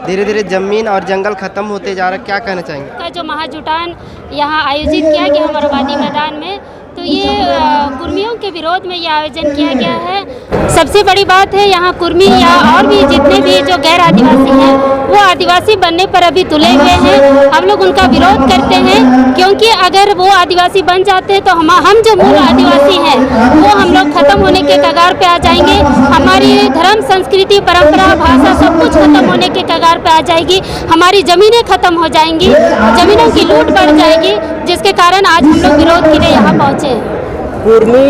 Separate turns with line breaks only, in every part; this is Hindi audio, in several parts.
धीरे धीरे ज़मीन और जंगल ख़त्म होते जा रहा है, क्या कहना चाहेंगे?
का जो महाजुटान यहाँ आयोजित किया गया अमरवादी मैदान में, तो ये कुर्मियों के विरोध में ये आयोजन किया गया है। सबसे बड़ी बात है यहाँ कुर्मी या और भी जितने भी जो गैर आदिवासी हैं वो आदिवासी बनने पर अभी तुले हुए हैं। हम लोग उनका विरोध करते हैं क्योंकि अगर वो आदिवासी बन जाते हैं तो हम जो मूल आदिवासी हैं वो हम लोग खत्म होने के कगार पे आ जाएंगे। हमारी धर्म, संस्कृति, परंपरा, भाषा सब कुछ खत्म होने के कगार पे आ जाएगी। हमारी ज़मीनें खत्म हो जाएंगी, ज़मीनों की लूट बढ़ जाएगी, जिसके कारण आज हम लोग विरोध के लिए यहाँ पहुँचे।
कुर्मी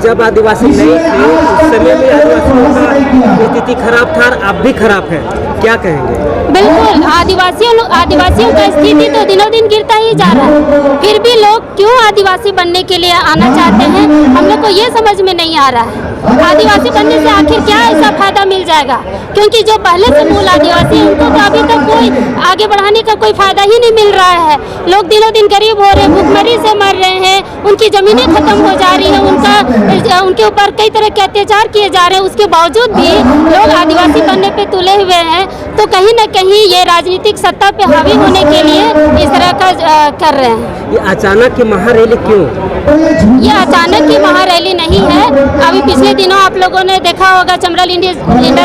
जब आदिवासी नहीं थे उस समय में आदिवासियों का स्थिति खराब था, अब भी खराब है, क्या कहेंगे?
बिल्कुल, आदिवासियों का स्थिति तो दिनों दिन गिरता ही जा रहा है। फिर भी लोग क्यों आदिवासी बनने के लिए आना चाहते हैं, हम लोग को ये समझ में नहीं आ रहा है। आदिवासी बनने से आखिर क्या ऐसा फायदा मिल जाएगा? क्योंकि जो पहले से मूल आदिवासी हैं उनको तो अभी तक कोई आगे बढ़ाने का कोई फायदा ही नहीं मिल रहा है। लोग दिनों दिन गरीब हो रहे हैं, भूखमरी से मर रहे हैं, उनकी ज़मीनें खत्म हो जा रही हैं, उनके ऊपर कई तरह के अत्याचार किए जा रहे हैं। उसके बावजूद भी लोग आदिवासी बनने पे तुले हुए हैं। तो कहीं न कहीं ये राजनीतिक सत्ता पे हावी होने के लिए इस तरह का कर रहे हैं।
ये अचानक की महारैली क्यों?
ये अचानक की महारैली नहीं है। अभी पिछले दिनों आप लोगों ने देखा होगा, चमरल इंडिया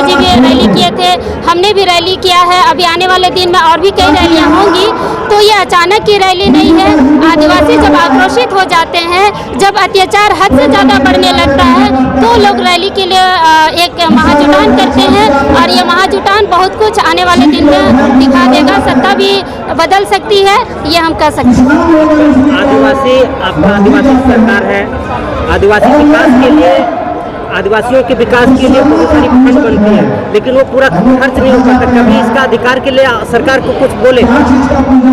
जी भी रैली किए थे, हमने भी रैली किया है। अभी आने वाले दिन में और भी कई रैलियां होंगी। तो ये अचानक की रैली नहीं है। आदिवासी जब आक्रोशित हो जाते हैं, जब अत्याचार हद से ज़्यादा बढ़ने लगता है, तो लोग रैली के लिए एक महाजुटान करते हैं। और ये महाजुटान बहुत कुछ आने वाले दिन में दिखा देगा। सत्ता भी बदल सकती है, ये हम कह सकते हैं।
आदिवासी, आपका आदिवासी सरकार है, आदिवासी विकास के लिए, आदिवासियों के विकास के लिए बहुत सारी फंड बनती है, लेकिन वो पूरा खर्च नहीं हो पाता। कभी इसका अधिकार के लिए सरकार को कुछ बोले?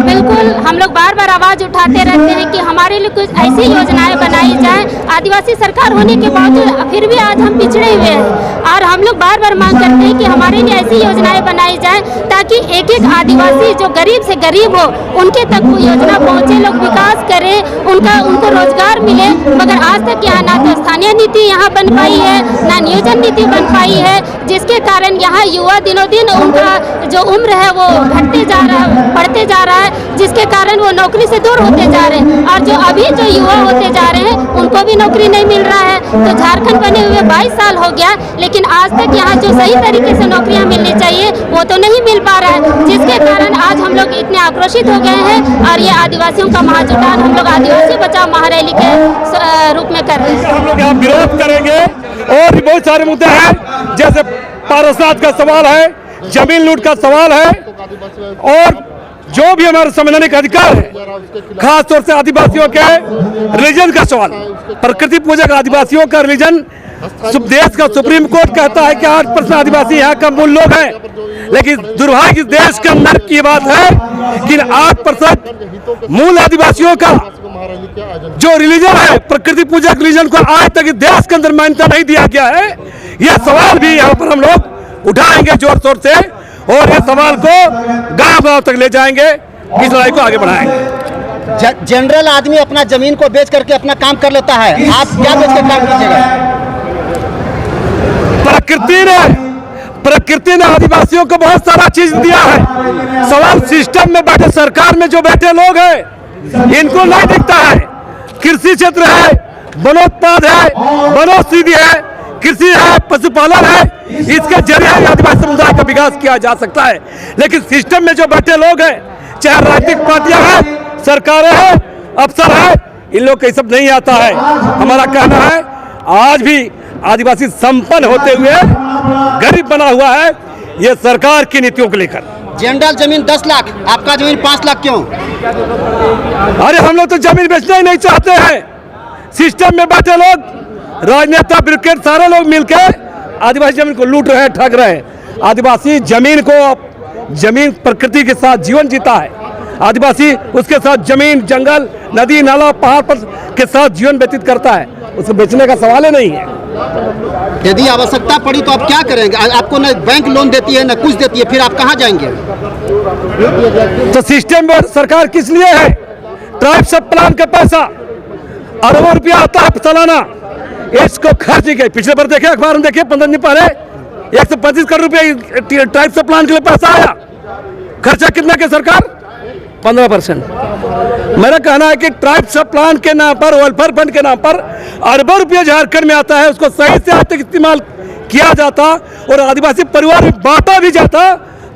बिल्कुल, हम लोग बार बार आवाज़ उठाते रहते हैं कि हमारे लिए कुछ ऐसी योजनाएं बनाई जाए। आदिवासी सरकार होने के बावजूद फिर भी आज हम पिछड़े हुए हैं। और हम लोग बार बार मांग करते हैं कि हमारे लिए ऐसी योजनाएं बनाई जाए ताकि एक एक आदिवासी जो गरीब से गरीब हो उनके तक वो योजना पहुँचे, लोग विकास करें, उनको रोजगार मिले। मगर आज तक यहाँ ना तो स्थानीय नीति यहाँ बन पाई है, ना नियोजन नीति बन पाई है, जिसके कारण यहाँ युवा दिनों दिन उनका जो उम्र है वो घटते जा रहा है, बढ़ते जा रहा है, जिसके कारण वो नौकरी से दूर होते जा रहे हैं। और जो अभी जो युवा होते जा रहे हैं उनको भी नौकरी नहीं मिल रहा है। तो झारखंड बने हुए 22 साल हो गया, लेकिन आज तक यहाँ जो सही तरीके से नौकरियाँ मिलनी चाहिए वो तो नहीं मिल पा रहा है, जिसके कारण आज हम लोग इतने आक्रोशित हो गए हैं। और ये आदिवासियों का महाजुटान हम लोग आदिवासी बचाओ महारैली के रूप में कर रहे हैं।
हम लोग यहाँ विरोध करेंगे। और भी बहुत सारे मुद्दे हैं, जैसे पारसनाथ का सवाल है, जमीन लूट का सवाल है, और जो भी हमारे संवैधानिक अधिकार है, खास तौर से आदिवासियों के रिलीजन का सवाल, प्रकृति पूजक आदिवासियों का रिलीजन। देश का सुप्रीम कोर्ट कहता है कि 8% आदिवासी यहाँ का मूल लोग हैं, लेकिन दुर्भाग्य देश के अंदर की बात है कि 8% मूल आदिवासियों का जो रिलीजन है, प्रकृति पूजक रिलीजन को आज तक देश के अंदर मान्यता नहीं दिया गया है। यह सवाल भी यहाँ पर हम लोग उठाएंगे जोर शोर से, और इस सवाल को गांव-गांव तक ले जाएंगे, इस लड़ाई को आगे बढ़ाएंगे।
जनरल आदमी अपना जमीन को बेच करके अपना काम कर लेता है, आप क्या बेच के काम कीजिएगा?
प्रकृति ने आदिवासियों को बहुत सारा चीज दिया है। सवाल सिस्टम में बैठे, सरकार में जो बैठे लोग हैं इनको नहीं दिखता है। कृषि क्षेत्र है, वनोत्पाद है, वनौषधि है, कृषि है, पशुपालन है, इसके जरिए आदिवासी समुदाय का विकास किया जा सकता है। लेकिन सिस्टम में जो बैठे लोग हैं, चाहे राजनीतिक पार्टियां हैं, सरकारें हैं, अफसर हैं, इन लोग को ये सब नहीं आता है। हमारा कहना है आज भी आदिवासी संपन्न होते हुए गरीब बना हुआ है, ये सरकार की नीतियों को लेकर।
जनरल जमीन 10 लाख, आपका जमीन 5 लाख क्यों?
अरे हम लोग तो जमीन बेचना ही नहीं चाहते हैं। सिस्टम में बैठे लोग, राजनेता, ब्यूरोक्रेट, सारे लोग मिलकर आदिवासी जमीन को लूट रहे हैं, ठग रहे हैं। आदिवासी जमीन प्रकृति के साथ जीवन जीता है। आदिवासी उसके साथ जमीन, जंगल, नदी, नाला, पहाड़ पर के साथ जीवन व्यतीत करता है, उसको बेचने का सवाल ही नहीं है।
यदि आवश्यकता पड़ी तो आप क्या करेंगे? आपको न बैंक लोन देती है, न कुछ देती है, फिर आप कहाँ जाएंगे?
तो सिस्टम में सरकार किस लिए है? ट्राइब सब प्लान का पैसा अरबों रुपया आता है सालाना, इसको खर्च गए। पिछले बार देखे, अखबार में देखे, 15 दिन पहले 125 करोड़ रुपये ट्राइब सब प्लान के लिए पैसा आया। खर्चा कितना के सरकार? 15%। मेरा कहना है कि ट्राइब सब प्लान के नाम पर, वेलफेयर फंड के नाम पर अरबों रुपया झारखंड में आता है, उसको सही से आज तक इस्तेमाल किया जाता और आदिवासी परिवार में बांटा भी जाता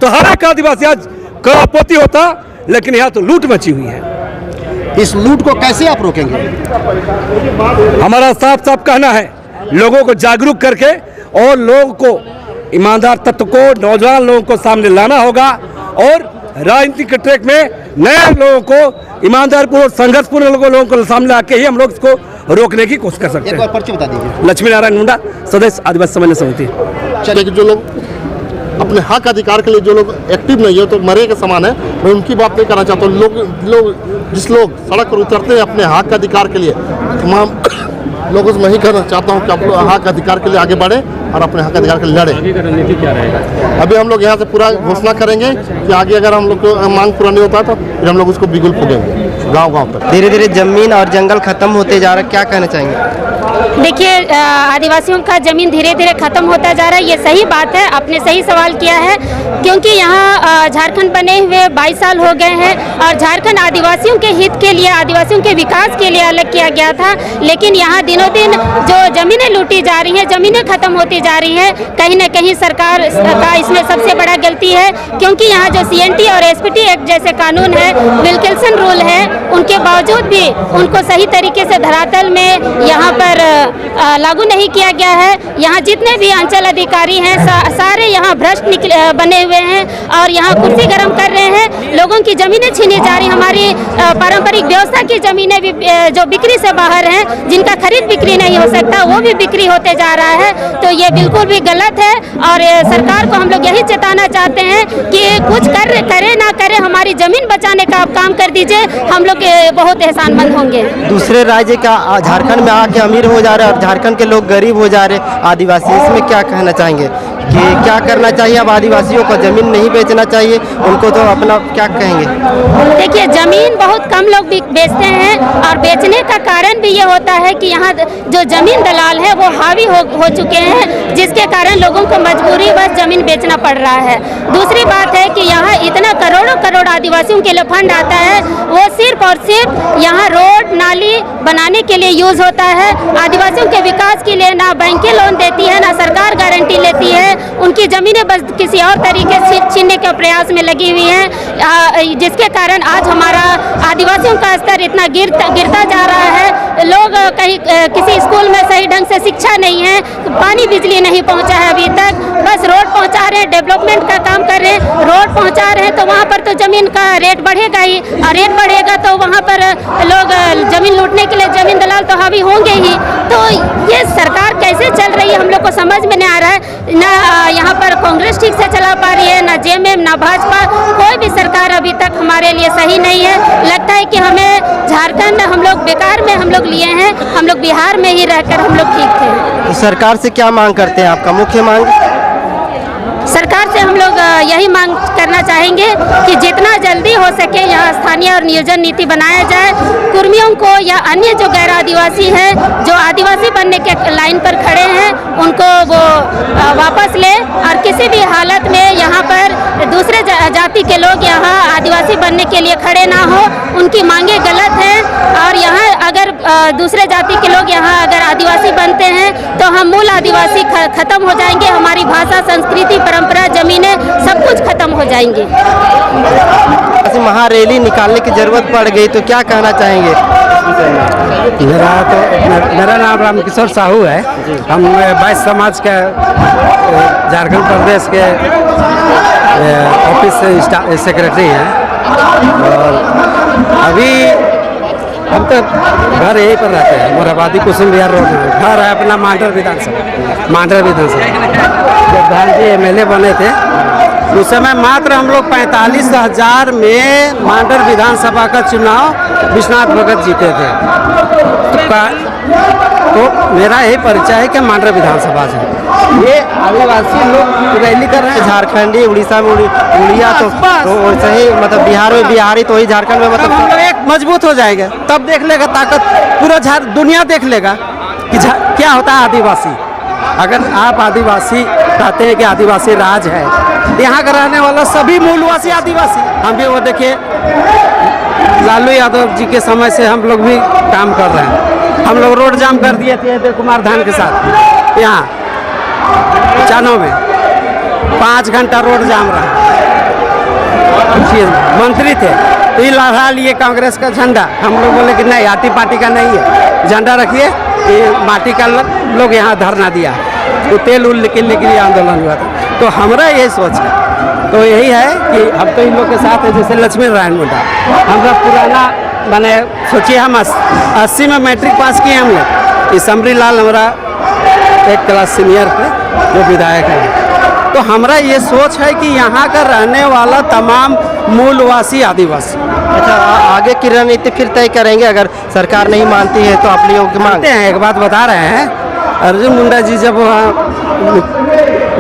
तो हर एक आदिवासी आज करोड़पति होता। लेकिन यहाँ तो लूट मची हुई है।
इस लूट को कैसे आप रोकेंगे?
हमारा साफ साफ कहना है, लोगों को जागरूक करके और लोगों को, ईमानदार तत्व को, नौजवान लोगों को सामने लाना होगा और राजनीति के ट्रैक में नए लोगों को, ईमानदारपूर्ण, संघर्षपूर्ण लोगों को सामने आके ही हम लोग इसको रोकने की कोशिश कर सकते हैं।
एक बार पर्ची बता दीजिए।
लक्ष्मी नारायण मुंडा, सदस्य आदिवासी समन्वय समिति।
चलिए, जो लोग अपने हक अधिकार के लिए जो लोग एक्टिव नहीं है तो मरे के समान है, मैं उनकी बात नहीं करना चाहता हूँ। जिस लोग सड़क पर उतरते हैं अपने हक अधिकार के लिए, तमाम लोगों से मैं ही कहना चाहता हूँ कि आप लोग हक अधिकार के लिए आगे बढ़े और अपने हक अधिकार के लिए लड़े।
आगे का रणनीति क्या रहेगा?
अभी हम लोग यहाँ से पूरा घोषणा करेंगे कि आगे अगर हम लोग को मांग पूरा नहीं होता तो फिर हम लोग उसको बिगुल फूकेंगे गांव-गांव तक।
धीरे धीरे जमीन और जंगल खत्म होते जा रहा है, क्या कहना चाहेंगे?
देखिए, आदिवासियों का ज़मीन धीरे धीरे ख़त्म होता जा रहा है, ये सही बात है। आपने सही सवाल किया है, क्योंकि यहाँ झारखंड बने हुए 22 साल हो गए हैं और झारखंड आदिवासियों के हित के लिए, आदिवासियों के विकास के लिए अलग किया गया था। लेकिन यहाँ दिनों दिन जो ज़मीनें लूटी जा रही हैं, ज़मीनें ख़त्म होती जा रही हैं, कहीं ना कहीं सरकार का इसमें सबसे बड़ा गलती है। क्योंकि यहाँ जो CNT और SPT एक्ट जैसे कानून है, विल्किंसन रूल है, उनके बावजूद भी उनको सही तरीके से धरातल में यहाँ पर लागू नहीं किया गया है। यहाँ जितने भी अंचल अधिकारी हैं सारे यहाँ भ्रष्ट बने हुए हैं और यहाँ कुर्सी गर्म कर रहे हैं। लोगों की ज़मीनें छीनी जा रही, हमारी पारंपरिक व्यवस्था की ज़मीनें भी जो बिक्री से बाहर हैं, जिनका खरीद बिक्री नहीं हो सकता, वो भी बिक्री होते जा रहा है। तो ये बिल्कुल भी गलत है और सरकार को हम लोग यही चेताना चाहते हैं कि कुछ करे ना करे, हमारी ज़मीन बचाने का आप काम कर दीजिए, हम लोग बहुत एहसानमंद होंगे।
दूसरे राज्य का झारखंड में आके अमीर हो जा रहे हैं और झारखंड के लोग गरीब हो जा रहे हैं आदिवासी, इसमें क्या कहना चाहेंगे कि क्या करना चाहिए? अब आदिवासियों को ज़मीन नहीं बेचना चाहिए, उनको तो अपना क्या कहेंगे?
देखिए, ज़मीन बहुत कम लोग बेचते हैं और बेचने का कारण भी ये होता है कि यहाँ जो ज़मीन दलाल है वो हावी हो चुके हैं, जिसके कारण लोगों को मजबूरी बस ज़मीन बेचना पड़ रहा है। दूसरी बात है कि यहाँ इतना करोड़ों करोड़ आदिवासियों के लिए फंड आता है, वो सिर्फ और सिर्फ यहाँ रोड नाली बनाने के लिए यूज़ होता है। आदिवासियों के विकास के लिए ना बैंकें लोन देती है, ना सरकार गारंटी लेती है। उनकी ज़मीनें बस किसी और तरीके से छीनने के प्रयास में लगी हुई हैं, जिसके कारण आज हमारा आदिवासियों का स्तर इतना गिरता जा रहा है। लोग कहीं किसी स्कूल में सही ढंग से शिक्षा नहीं है, पानी बिजली नहीं पहुंचा है अभी तक, बस रोड पहुंचा रहे हैं, डेवलपमेंट का काम कर रहे हैं, रोड पहुंचा रहे हैं, तो वहाँ पर तो ज़मीन का रेट बढ़ेगा ही और रेट बढ़ेगा तो वहाँ पर लोग ज़मीन लूटने के लिए ज़मीन दलाल तो हावी होंगे ही। तो ये सरकार कैसे चल रही है हम लोग को समझ में नहीं आ रहा है। ना यहाँ पर कांग्रेस ठीक से चला पा रही है, ना JMM, ना भाजपा, कोई भी सरकार अभी तक हमारे लिए सही नहीं है। लगता है कि हमें झारखंड हम लोग बेकार में हम लोग लिए हैं, हम लोग बिहार में ही रहकर हम लोग ठीक थे।
तो सरकार से क्या मांग करते हैं? आपका मुख्य मांग?
सरकार से हम लोग यही मांग करना चाहेंगे कि जितना जल्दी हो सके यहाँ स्थानीय और नियोजन नीति बनाया जाए। कुर्मियों को या अन्य जो गैर आदिवासी हैं, जो आदिवासी बनने के लाइन पर खड़े हैं, उनको वो वापस ले और किसी भी हालत में यहाँ पर दूसरे जाति के लोग यहाँ आदिवासी बनने के लिए खड़े ना हो। उनकी मांगे गलत हैं और यहाँ अगर दूसरे जाति के लोग यहाँ अगर आदिवासी बनते हैं तो हम मूल आदिवासी खत्म हो जाएंगे, हमारी भाषा, संस्कृति, परंपरा, जमीनें सब कुछ खत्म हो जाएंगी।
महारैली निकालने की जरूरत पड़ गई तो क्या कहना चाहेंगे?
मेरा नाम रामकिशोर साहू है। हम 22 समाज के झारखंड प्रदेश के ऑफिस से सेक्रेटरी हैं और अभी हम तो घर यहीं पर रहते हैं, मोराबादी कुसुम विहार रोड में घर है अपना। मांडर विधानसभा जब भाई जी MLA बने थे उस समय मात्र हम लोग 45,000 में मांडर विधानसभा का चुनाव विश्वनाथ भगत जीते थे। तो मेरा यही परिचय है कि मांडर विधानसभा से ये आदिवासी लोग रैली कर रहे हैं।
झारखंडी, उड़ीसा में उड़िया तो सही, मतलब बिहार में बिहारी तो ही झारखंड में, मतलब
हम लोग एक मजबूत हो जाएगा, तब देख लेगा ताकत, पूरा दुनिया देख लेगा कि क्या होता है आदिवासी। अगर आप आदिवासी कहते हैं कि आदिवासी राज है यहाँ का रहने वाला सभी मूलवासी आदिवासी। हम भी वो देखिए लालू यादव जी के समय से हम लोग भी काम कर रहे हैं। हम लोग रोड जाम कर दिए थे इंद्र कुमार धान के साथ, यहाँ चानो में 5 घंटा रोड जाम रहा। मंत्री थे तो ये लहरा लिए कांग्रेस का झंडा। हम लोग बोले कि नहीं, आती पार्टी का नहीं है, झंडा रखिए। ये माटी का लोग यहाँ धरना दिया, तो तेल उल के लिए आंदोलन हुआ था। तो हमारा ये सोच है, तो यही है कि अब तो इन लोग के साथ है, जैसे लक्ष्मी नारायण मुंडा हमारा पुराना मैंने सोचिए, हम 80 में मैट्रिक पास किए हम लोग। ये समरी लाल हमारा एक क्लास सीनियर थे जो विधायक है। तो हमारा ये सोच है कि यहाँ का रहने वाला तमाम मूलवासी आदिवासी।
अच्छा, आगे की रणनीति फिर तय करेंगे अगर सरकार नहीं मानती है तो आप लोग मानते
हैं। एक बात बता रहे हैं, अर्जुन मुंडा जी जब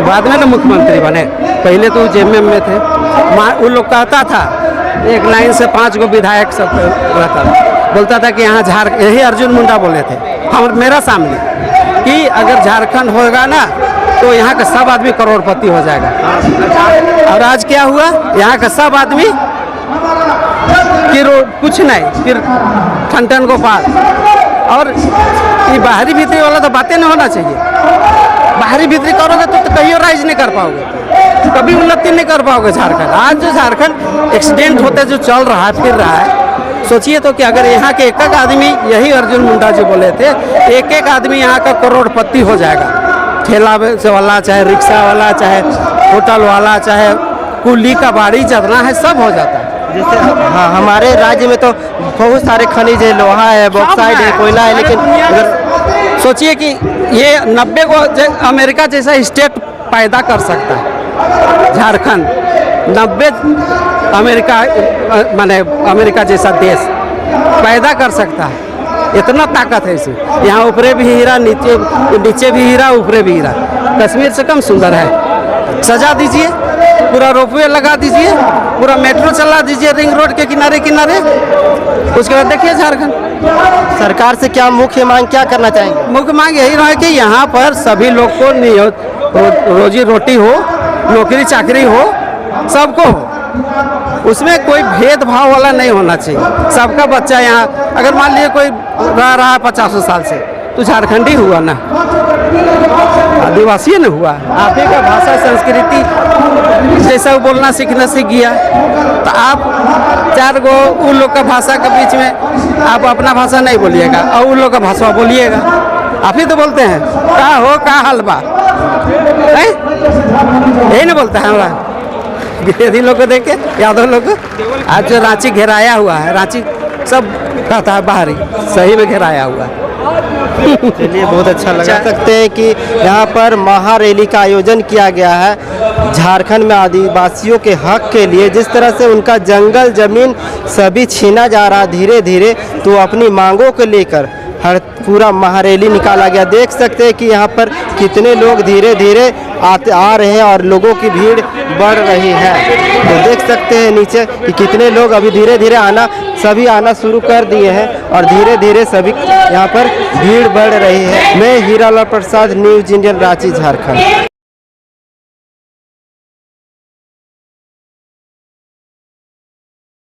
बाद में ना मुख्यमंत्री बने, पहले तो जेएमएम में थे। उन लोग कहता था एक लाइन से 5 गो विधायक सब रहता था, बोलता था कि यहाँ यही अर्जुन मुंडा बोले थे हम मेरा सामने कि अगर झारखंड होगा ना तो यहाँ का सब आदमी करोड़पति हो जाएगा। और आज क्या हुआ, यहाँ का सब आदमी फिर कुछ नहीं, फिर ठन गोपाल। और ये बाहरी भीतरी वाला तो बातें नहीं होना चाहिए। बाहरी भीतरी करोगे तो कहीं राइज नहीं कर पाओगे, कभी उन्नति नहीं कर पाओगे झारखंड। आज जो झारखंड एक्सीडेंट होते जो चल रहा है, फिर रहा है, सोचिए तो कि अगर यहाँ के एक आदमी, यही अर्जुन मुंडा जी बोले थे, एक आदमी यहाँ का करोड़पति हो जाएगा। ठेला से वाला, चाहे रिक्शा वाला, चाहे होटल वाला, चाहे कुली का बाड़ी जितना है सब हो जाता है।
जैसे हाँ, हमारे राज्य में तो बहुत सारे खनिज है, लोहा है, बॉक्साइट है, कोयला है, लेकिन
अगर सोचिए कि ये 90 को अमेरिका जैसा स्टेट पैदा कर सकता है झारखंड, 90 अमेरिका माने अमेरिका जैसा देश पैदा कर सकता है। इतना ताकत है इसमें। यहाँ ऊपरे भी हीरा, नीचे भी हीरा, ऊपरे भी हीरा। कश्मीर से कम सुंदर है। सजा दीजिए, पूरा रोपवे लगा दीजिए, पूरा मेट्रो चला दीजिए रिंग रोड के किनारे किनारे, उसके बाद देखिए झारखंड।
सरकार से क्या मुख्य मांग क्या करना चाहेंगे?
मुख्य मांग यही रहा कि यहाँ पर सभी लोग को रोजी रोटी हो, नौकरी चाकरी हो, सबको हो, उसमें कोई भेदभाव वाला नहीं होना चाहिए। सबका बच्चा यहाँ, अगर मान लीजिए कोई रह रहा है 50 साल से, तो झारखंडी हुआ ना, आदिवासी न हुआ। आप ही का भाषा संस्कृति जैसा वो बोलना सीखना सीख गया, तो आप 4 गो उन लोग का भाषा के बीच में आप अपना भाषा नहीं बोलिएगा और उन लोग का भाषा बोलिएगा। आप ही तो बोलते हैं का हो का हलवा, यही ना बोलता है हमारा गिरिधी लोग को देखे, यादव लोग को। आज जो रांची घेराया हुआ है, रांची सब कहता है बाहरी, सही में घेराया हुआ है।
चलिए, बहुत अच्छा लगा। सकते हैं कि यहाँ पर महारैली का आयोजन किया गया है झारखंड में आदिवासियों के हक के लिए। जिस तरह से उनका जंगल जमीन सभी छीना जा रहा धीरे धीरे, तो अपनी मांगों को लेकर हर पूरा महारैली निकाला गया। देख सकते हैं कि यहाँ पर कितने लोग धीरे धीरे आ रहे हैं और लोगों की भीड़ बढ़ रही है। तो देख सकते हैं नीचे कि कितने लोग अभी धीरे धीरे सभी आना शुरू कर दिए हैं और धीरे धीरे सभी यहाँ पर भीड़ बढ़ रही है। मैं हीरालाल प्रसाद, न्यूज़ इंडियन, रांची, झारखंड।